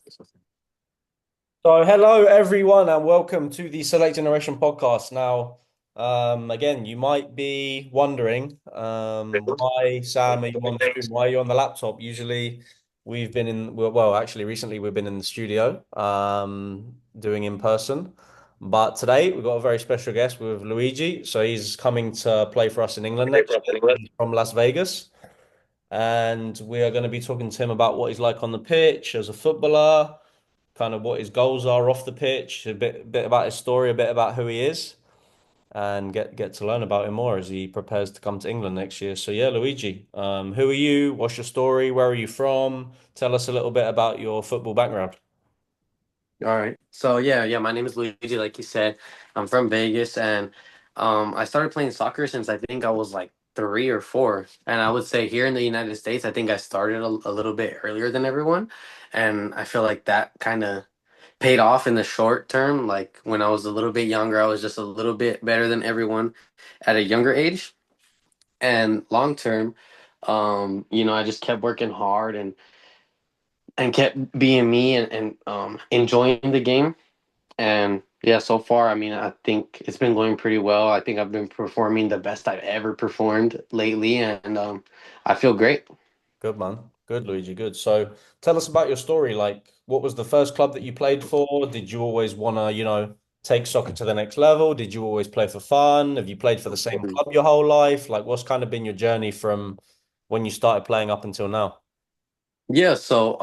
So, hello everyone, and welcome to the Select Generation podcast. Now, again, you might be wondering, why Sam are you on Zoom? Why are you on the laptop? Usually, we've been actually, recently we've been in the studio, doing in person, but today we've got a very special guest with Luigi. So he's coming to play for us in England next year. He's from Las Vegas, and we are going to be talking to him about what he's like on the pitch as a footballer, kind of what his goals are off the pitch, a bit about his story, a bit about who he is, and get to learn about him more as he prepares to come to England next year. So yeah, Luigi, who are you? What's your story? Where are you from? Tell us a little bit about your football background. All right. So yeah, my name is Luigi, like you said. I'm from Vegas and I started playing soccer since I think I was like 3 or 4. And I would say here in the United States, I think I started a little bit earlier than everyone. And I feel like that kind of paid off in the short term. Like when I was a little bit younger, I was just a little bit better than everyone at a younger age. And long term, I just kept working hard and kept being me and enjoying the game. And yeah, so far, I mean, I think it's been going pretty well. I think I've been performing the best I've ever performed lately, and I feel great. Good man, good Luigi, good. So tell us about your story. Like, what was the first club that you played for? Did you always wanna, take soccer to the next level? Did you always play for fun? Have you played for the same club your whole life? Like, what's kind of been your journey from when you started playing up until now? Yeah, so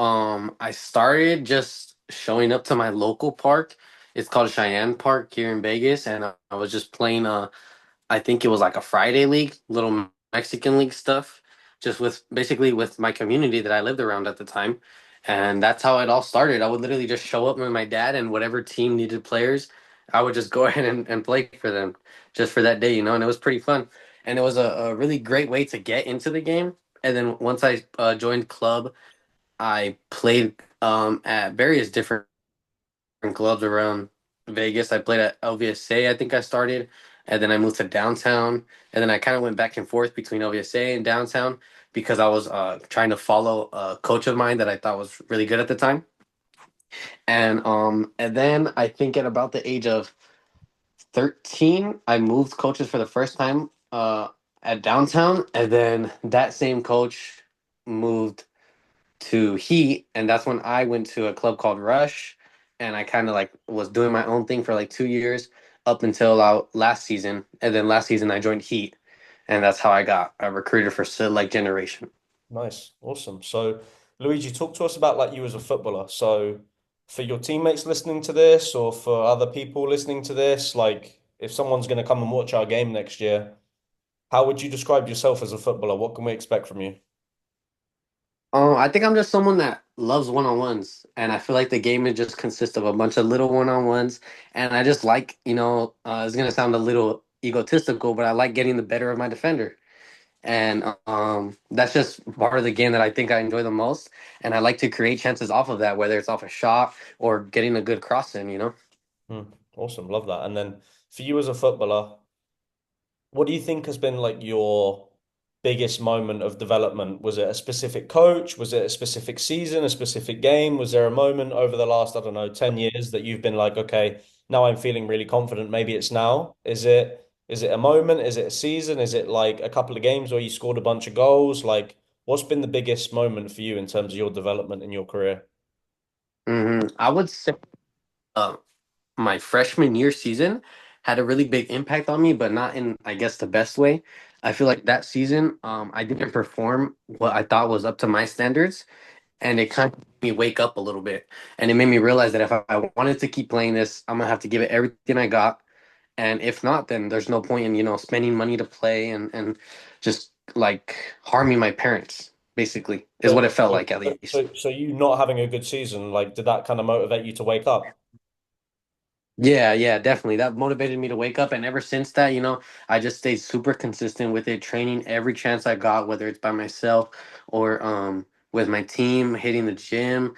I started just showing up to my local park. It's called Cheyenne Park here in Vegas, and I was just playing. I think it was like a Friday league, little Mexican league stuff, just with basically with my community that I lived around at the time. And that's how it all started. I would literally just show up with my dad and whatever team needed players, I would just go ahead and play for them just for that day, and it was pretty fun. And it was a really great way to get into the game. And then once I joined club, I played at various different clubs around Vegas. I played at LVSA, I think I started, and then I moved to downtown, and then I kind of went back and forth between LVSA and downtown because I was trying to follow a coach of mine that I thought was really good at the time. And then I think at about the age of 13, I moved coaches for the first time at downtown, and then that same coach moved to Heat, and that's when I went to a club called Rush, and I kind of like was doing my own thing for like 2 years up until last season, and then last season I joined Heat, and that's how I got a recruiter for Select Generation. Nice, awesome. So, Luigi, talk to us about like you as a footballer. So, for your teammates listening to this, or for other people listening to this, like if someone's going to come and watch our game next year, how would you describe yourself as a footballer? What can we expect from you? I think I'm just someone that loves one-on-ones, and I feel like the game is just consists of a bunch of little one-on-ones, and I just like, it's gonna sound a little egotistical, but I like getting the better of my defender. And that's just part of the game that I think I enjoy the most. And I like to create chances off of that, whether it's off a shot or getting a good cross in. Hmm, awesome, love that. And then for you as a footballer, what do you think has been like your biggest moment of development? Was it a specific coach? Was it a specific season, a specific game? Was there a moment over the last, I don't know, 10 years that you've been like, okay, now I'm feeling really confident. Maybe it's now. Is it a moment? Is it a season? Is it like a couple of games where you scored a bunch of goals? Like, what's been the biggest moment for you in terms of your development in your career? I would say uh, my freshman year season had a really big impact on me, but not in, I guess, the best way. I feel like that season, I didn't perform what I thought was up to my standards, and it kind of made me wake up a little bit. And it made me realize that if I wanted to keep playing this, I'm gonna have to give it everything I got. And if not, then there's no point in, spending money to play and just like harming my parents, basically, is So, what it felt so, like at least. so you not having a good season, like, did that kind of motivate you to wake up? Yeah, definitely. That motivated me to wake up. And ever since that, I just stayed super consistent with it, training every chance I got, whether it's by myself or with my team, hitting the gym.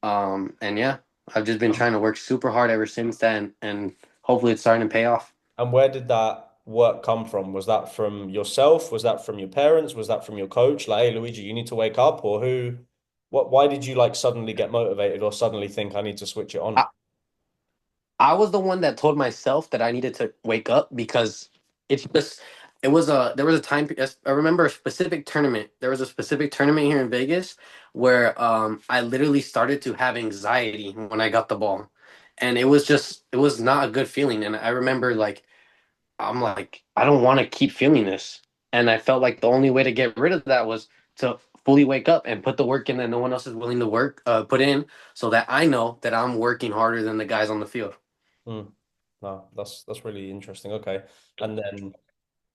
And yeah, I've just been trying to work super hard ever since then, and hopefully it's starting to pay off. And where did that work come from? Was that from yourself? Was that from your parents? Was that from your coach? Like, hey, Luigi, you need to wake up, or who? Why did you like suddenly get motivated or suddenly think I need to switch it on? I, I was the one that told myself that I needed to wake up because it's just it was a there was a time I remember a specific tournament. There was a specific tournament here in Vegas where I literally started to have anxiety when I got the ball. And it was not a good feeling. And I remember like I'm like, I don't want to keep feeling this. And I felt like the only way to get rid of that was to fully wake up and put the work in that no one else is willing to put in, so that I know that I'm working harder than the guys on the field. Hmm. No, that's really interesting. Okay. And then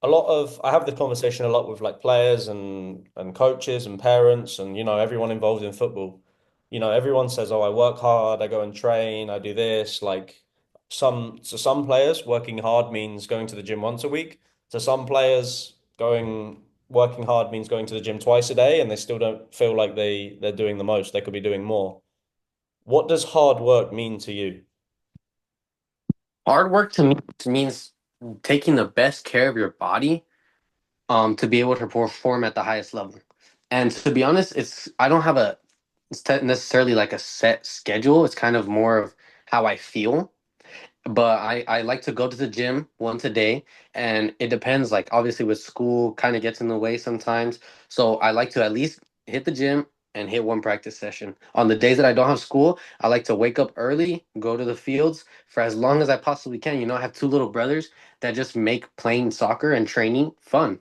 a lot of I have the conversation a lot with like players and coaches and parents and everyone involved in football. Everyone says, "Oh, I work hard, I go and train, I do this." Like some players, working hard means going to the gym once a week. To some players, going working hard means going to the gym twice a day, and they still don't feel like they're doing the most. They could be doing more. What does hard work mean to you? Hard work to me means taking the best care of your body to be able to perform at the highest level. And to be honest, it's I don't have a it's necessarily like a set schedule. It's kind of more of how I feel. But I like to go to the gym once a day, and it depends. Like obviously with school kind of gets in the way sometimes. So I like to at least hit the gym and hit one practice session. On the days that I don't have school, I like to wake up early, go to the fields for as long as I possibly can. You know, I have two little brothers that just make playing soccer and training fun.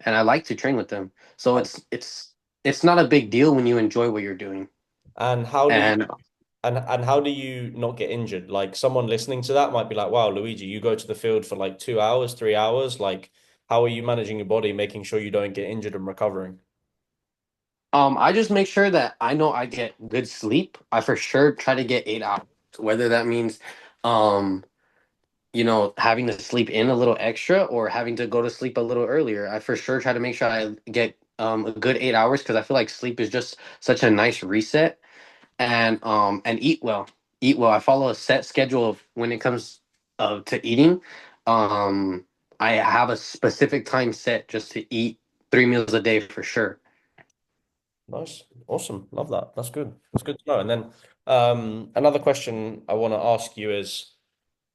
And I like to train with them. So it's not a big deal when you enjoy what you're doing. And how do you And and how do you not get injured? Like someone listening to that might be like, "Wow, Luigi, you go to the field for like 2 hours, 3 hours. Like, how are you managing your body, making sure you don't get injured and recovering?" I just make sure that I know I get good sleep. I for sure try to get 8 hours, whether that means, um, having to sleep in a little extra or having to go to sleep a little earlier. I for sure try to make sure I get a good 8 hours because I feel like sleep is just such a nice reset and eat well. Eat well. I follow a set schedule of when it comes to eating. Um, I have a specific time set just to eat 3 meals a day for sure. Nice. Awesome. Love that. That's good. That's good to know. And then another question I want to ask you is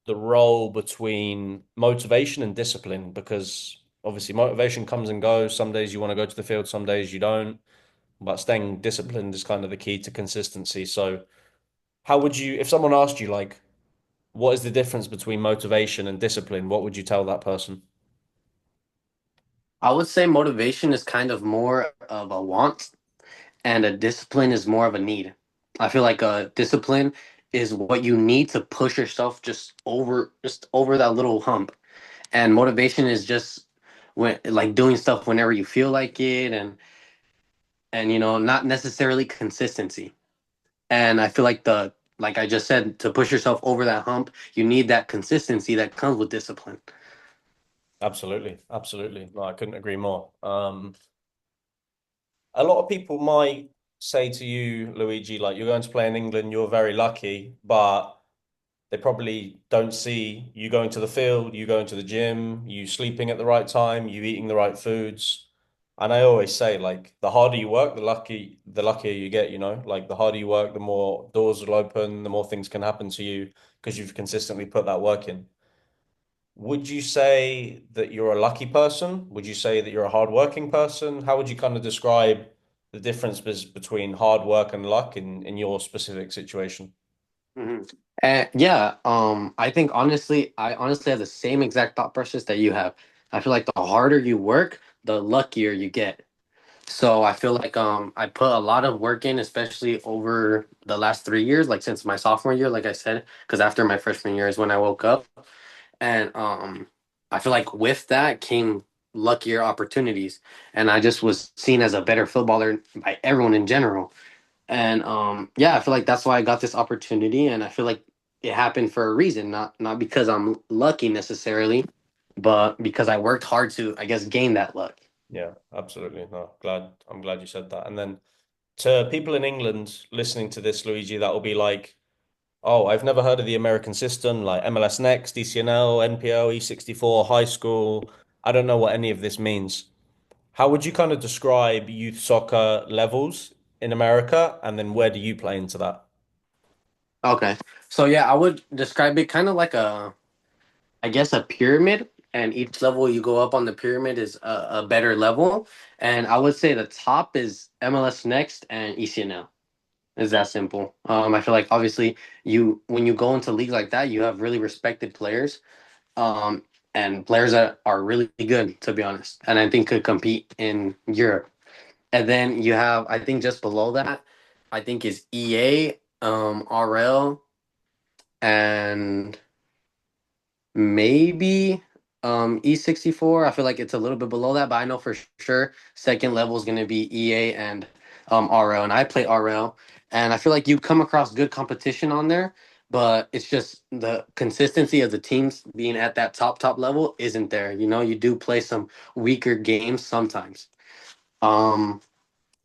the role between motivation and discipline, because obviously motivation comes and goes. Some days you want to go to the field, some days you don't, but staying disciplined is kind of the key to consistency. So, how would you, if someone asked you, like, what is the difference between motivation and discipline? What would you tell that person? I would say motivation is kind of more of a want, and a discipline is more of a need. I feel like a discipline is what you need to push yourself just over that little hump. And motivation is just when like doing stuff whenever you feel like it and not necessarily consistency. And I feel like the like I just said, to push yourself over that hump, you need that consistency that comes with discipline. Absolutely, absolutely. No, I couldn't agree more. A lot of people might say to you, Luigi, like you're going to play in England, you're very lucky, but they probably don't see you going to the field, you going to the gym, you sleeping at the right time, you eating the right foods. And I always say, like, the harder you work, the luckier you get, Like the harder you work, the more doors will open, the more things can happen to you because you've consistently put that work in. Would you say that you're a lucky person? Would you say that you're a hardworking person? How would you kind of describe the difference between hard work and luck in your specific situation? hmm And yeah, I think I honestly have the same exact thought process that you have. I feel like the harder you work, the luckier you get. So I feel like I put a lot of work in, especially over the last 3 years, like since my sophomore year, like I said, because after my freshman year is when I woke up. And I feel like with that came luckier opportunities. And I just was seen as a better footballer by everyone in general. And yeah, I feel like that's why I got this opportunity, and I feel like it happened for a reason, not because I'm lucky necessarily, but because I worked hard to, I guess, gain that luck. Yeah, absolutely. No, I'm glad you said that. And then to people in England listening to this, Luigi, that will be like, oh, I've never heard of the American system, like MLS Next, ECNL, NPL, E64, high school. I don't know what any of this means. How would you kind of describe youth soccer levels? in America, and then where do you play into that? Okay. So yeah, I would describe it kind of like I guess a pyramid, and each level you go up on the pyramid is a better level. And I would say the top is MLS Next and ECNL. It's that simple. I feel like obviously you when you go into leagues like that, you have really respected players, um, and players that are really good, to be honest, and I think could compete in Europe. And then you have, I think, just below that, I think is EA, RL, and maybe E64. I feel like it's a little bit below that, but I know for sure second level is going to be EA and RL. And I play RL, and I feel like you come across good competition on there, but it's just the consistency of the teams being at that top level isn't there. You know, you do play some weaker games sometimes. Um,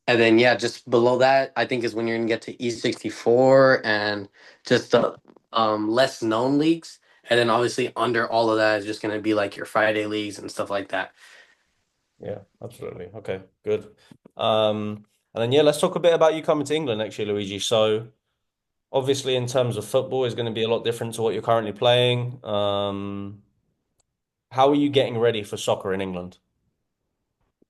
and then yeah, just below that, I think is when you're gonna get to E64 and just the less known leagues. And then obviously under all of that is just gonna be like your Friday leagues and stuff like that. Yeah, absolutely. Okay, good. And then yeah, let's talk a bit about you coming to England next year, Luigi. So obviously, in terms of football, is going to be a lot different to what you're currently playing. How are you getting ready for soccer in England?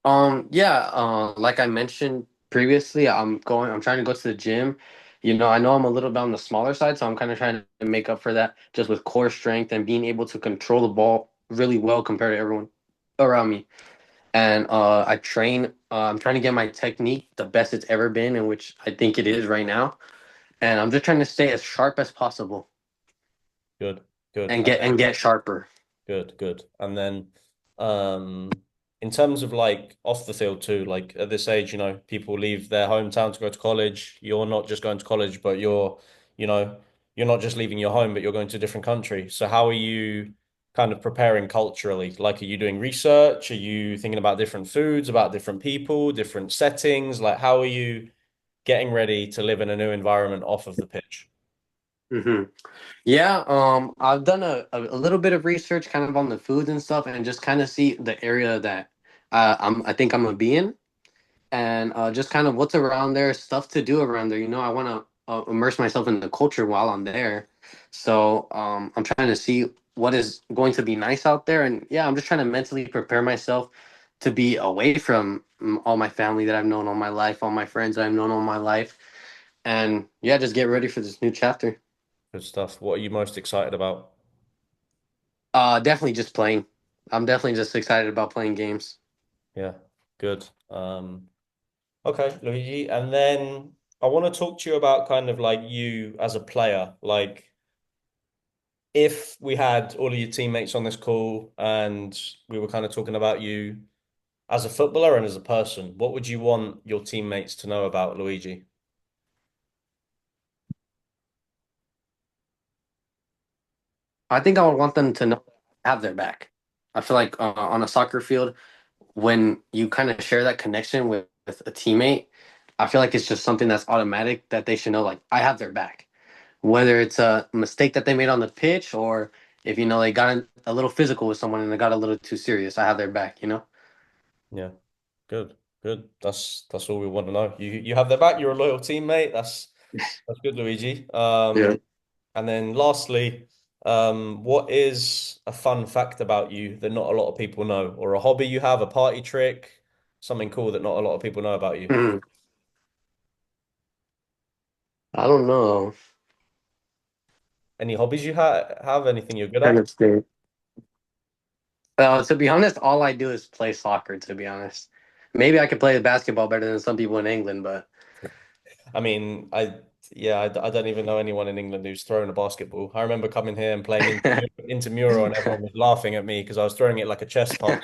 Yeah, like I mentioned previously, I'm trying to go to the gym. You know, I know I'm a little bit on the smaller side, so I'm kind of trying to make up for that just with core strength and being able to control the ball really well compared to everyone around me. And I train. I'm trying to get my technique the best it's ever been, in which I think it is right now. And I'm just trying to stay as sharp as possible Good, good. and get sharper. Good, good. And then, in terms of like off the field too, like at this age, people leave their hometown to go to college. You're not just going to college, but you know, you're not just leaving your home, but you're going to a different country. So how are you kind of preparing culturally? Like, are you doing research? Are you thinking about different foods, about different people, different settings? Like, how are you getting ready to live in a new environment off of the pitch? Hmm. Yeah, I've done a little bit of research kind of on the foods and stuff, and just kind of see the area that I think I'm gonna be in, and just kind of what's around there, stuff to do around there. You know, I want to immerse myself in the culture while I'm there. So I'm trying to see what is going to be nice out there, and yeah, I'm just trying to mentally prepare myself to be away from all my family that I've known all my life, all my friends that I've known all my life, and yeah, just get ready for this new chapter. Good stuff. What are you most excited about? Definitely just playing. I'm definitely just excited about playing games. Yeah, good. Okay, Luigi. And then I want to talk to you about kind of like you as a player. Like, if we had all of your teammates on this call and we were kind of talking about you as a footballer and as a person, what would you want your teammates to know about Luigi? I think I would want them to know I have their back. I feel like on a soccer field, when you kind of share that connection with a teammate, I feel like it's just something that's automatic that they should know, like, I have their back. Whether it's a mistake that they made on the pitch or if, you know, they got a little physical with someone and they got a little too serious, I have their back, you know? Yeah, good, good. That's all we want to know. You have their back. You're a loyal teammate. That's good, Luigi. Yeah. And then lastly, what is a fun fact about you that not a lot of people know, or a hobby you have, a party trick, something cool that not a lot of people know about you? Mhm. I don't know. Any hobbies you have? Anything you're good Kind at? of thing. To be honest, all I do is play soccer, to be honest. Maybe I could play basketball better than some people in England, but I mean, I don't even know anyone in England who's throwing a basketball. I remember coming here and playing into Mural, and everyone was laughing at me because I was throwing it like a chest punch,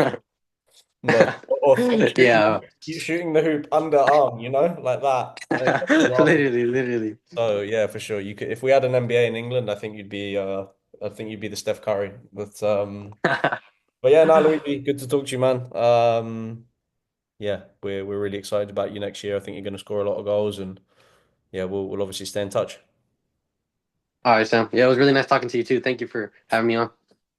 but or yeah, shooting the hoop underarm, like that. And everyone was laughing. literally, literally. So yeah, for sure. You could if we had an NBA in England, I think you'd be the Steph Curry. But yeah, no, Luigi, good to talk to you, man. Yeah, we're really excited about you next year. I think you're going to score a lot of goals, and yeah, we'll obviously stay in touch. All right, Sam. Yeah, it was really nice talking to you too. Thank you for having me on.